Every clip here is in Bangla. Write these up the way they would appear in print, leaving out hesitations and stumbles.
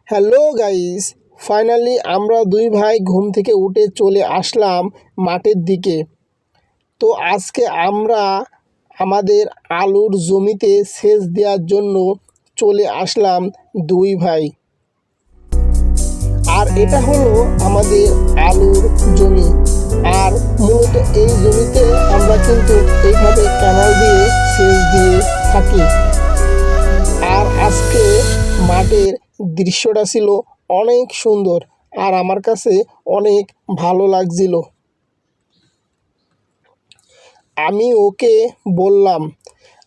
হ্যালো গাইস, ফাইনালি আমরা দুই ভাই ঘুম থেকে উঠে চলে আসলাম মাঠের দিকে। তো আজকে আমরা আমাদের আলুর জমিতে সেচ দেওয়ার জন্য চলে আসলাম দুই ভাই। আর এটা হলো আমাদের আলুর জমি। আর মূলত এই জমিতে আমরা কিন্তু এইভাবে ক্যানাল দিয়ে সেচ দিয়ে থাকি। আর আজকে মাঠের দৃশ্যটা ছিল অনেক সুন্দর, আর আমার কাছে অনেক ভালো লাগছিল। আমি ওকে বললাম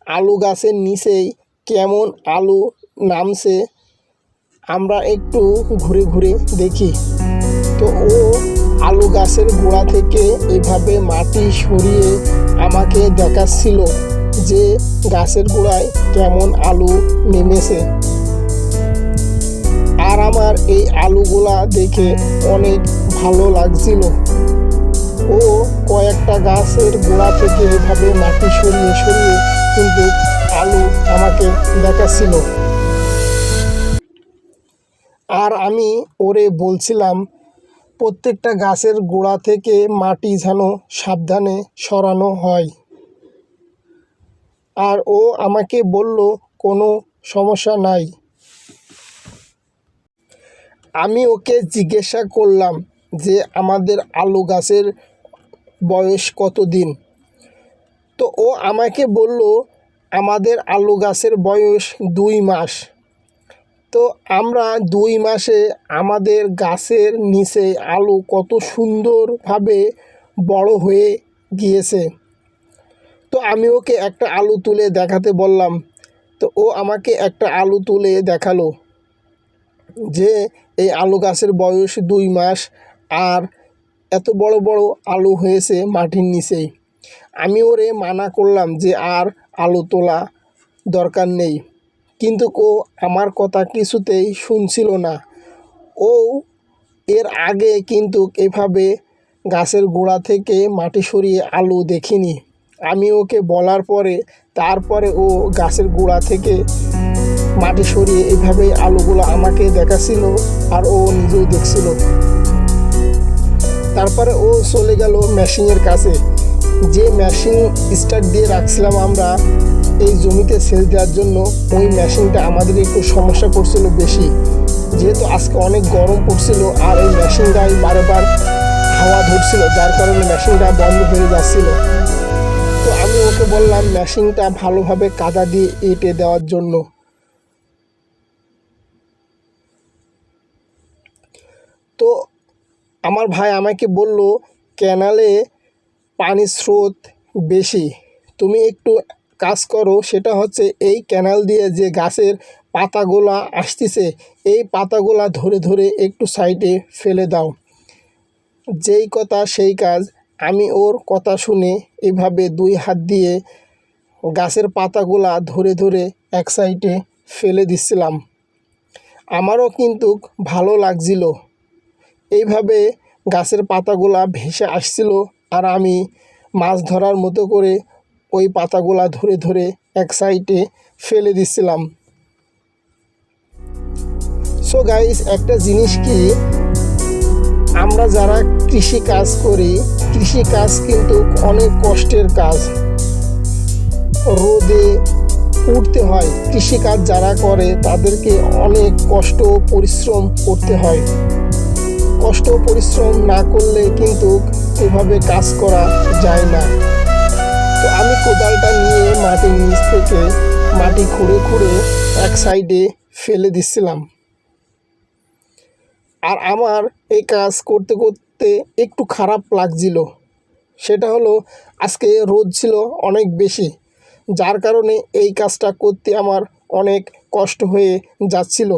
আলু গাছের নিচেই কেমন আলু নামছে, আমরা একটু ঘুরে ঘুরে দেখি। তো ও আলু গাছের গোড়া থেকে এভাবে মাটি সরিয়ে আমাকে দেখাচ্ছিল যে গাছের গোড়ায় কেমন আলু নেমেছে। আর আমার এই আলুগুলা দেখে অনেক ভালো লাগছিল। ও কয়েকটা গাছের গোড়া থেকে এভাবে মাটি সরিয়ে সরিয়ে কিন্তু আলু আমাকে দেখাচ্ছিল। আর আমি ওরে বলছিলাম প্রত্যেকটা গাছের গোড়া থেকে মাটি যেন সাবধানে সরানো হয়। আর ও আমাকে বলল কোনো সমস্যা নাই। আমি ওকে জিজ্ঞাসা করলাম যে আমাদের আলু গাছের বয়স কতদিন। তো ও আমাকে বলল আমাদের আলু গাছের বয়স 2 মাস। তো আমরা 2 মাসে আমাদের গাছের নিচে আলু কত সুন্দরভাবে বড় হয়ে গিয়েছে। তো আমি ওকে একটা আলু তুলে দেখাতে বললাম। তো ও আমাকে একটা আলু তুলে দেখালো যে এই আলু গাছের বয়স 2 মাস আর এত বড় বড় আলু হয়েছে মাটির নিচেই। আমি ওরে মানা করলাম যে আর আলু তোলা দরকার নেই, কিন্তু ও আমার কথা কিছুতেই শুনছিল না। ও এর আগে কিন্তু এভাবে গাছের গোড়া থেকে মাটি সরিয়ে আলু দেখিনি। আমি ওকে বলার পরে তারপরে ও গাছের গোড়া থেকে মাটি সরিয়ে এইভাবেই আলুগুলো আমাকে দেখাচ্ছিল, আর ও নিজেও দেখছিল। তারপরে ও চলে গেল মেশিনের কাছে। যে মেশিন স্টার্ট দিয়ে রাখছিলাম আমরা এই জমিতে সেচ দেওয়ার জন্য, ওই মেশিনটা আমাদের একটু সমস্যা করছিল বেশি, যেহেতু আজকে অনেক গরম পড়ছিল আর এই মেশিনটাই বারবার হাওয়া ধরছিল, যার কারণে মেশিনটা বন্ধ হয়ে যাচ্ছিল। তো আমি ওকে বললাম মেশিনটা ভালোভাবে কাদা দিয়ে এঁটে দেওয়ার জন্য। তো আমার ভাই আমাকে বলল ক্যানালে পানির স্রোত বেশি, তুমি একটু কাজ করো, সেটা হচ্ছে এই ক্যানাল দিয়ে যে গাছের পাতাগুলা আসতেছে এই পাতাগুলা ধরে ধরে একটু সাইডে ফেলে দাও। যেই কথা সেই কাজ। আমি ওর কথা শুনে এভাবে 2 হাত দিয়ে গাছের পাতাগুলা ধরে ধরে এক সাইডে ফেলে দিচ্ছিলাম। আমারও কিন্তু ভালো লাগছিল। এইভাবে গাছের পাতাগুলা ভেসে আসছিল আর আমি মাছ ধরার মতো করে ওই পাতাগুলা ধরে ধরে এক সাইডে ফেলে দিচ্ছিলাম। সো গাইস, একটা জিনিস কি, আমরা যারা কৃষি কাজ করি, কৃষি কাজ কিন্তু অনেক কষ্টের কাজ। রোদে উঠতে হয়, কৃষিকাজ যারা করে তাদেরকে অনেক কষ্ট পরিশ্রম করতে হয়। কষ্ট পরিশ্রম না করলে কিন্তু এভাবে কাজ করা যায় না। তো আমি কোদালটা নিয়ে মাটির নিচ থেকে মাটি খুঁড়ে খুঁড়ে এক সাইডে ফেলে দিচ্ছিলাম। আর আমার এই কাজ করতে করতে একটু খারাপ লাগছিল। সেটা হলো আজকে রোদ ছিল অনেক বেশি, যার কারণে এই কাজটা করতে আমার অনেক কষ্ট হয়ে যাচ্ছিল।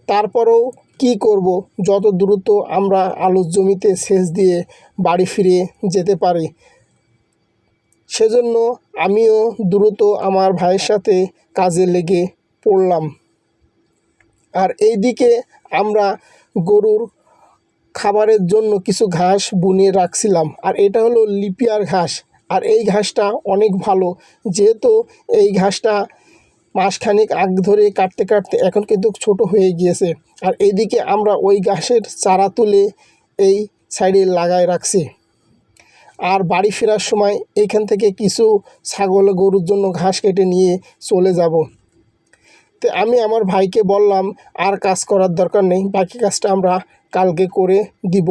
তারপরেও কি করব, যত দ্রুত আমরা আলুর জমিতে সেচ দিয়ে বাড়ি ফিরে যেতে পারি, সেজন্য আমিও দ্রুত আমার ভাইয়ের সাথে কাজে লেগে পড়লাম। আর এইদিকে আমরা গরুর খাবারের জন্য কিছু ঘাস বুনে রাখছিলাম, আর এটা হলো লিপিয়ার ঘাস। আর এই ঘাসটা অনেক ভালো, যেহেতু এই ঘাসটা মাসখানেক আগ ধরে কাটতে কাটতে এখন কিন্তু ছোট হয়ে গিয়েছে। আর এইদিকে আমরা ওই ঘাসের চারা তুলে এই সাইডে লাগায় রাখছি। আর বাড়ি ফেরার সময় এইখান থেকে কিছু ছাগল গরুর জন্য ঘাস কেটে নিয়ে চলে যাব। তো আমি আমার ভাইকে বললাম আর কাজ করার দরকার নেই, বাকি কাজটা আমরা কালকে করে দিব।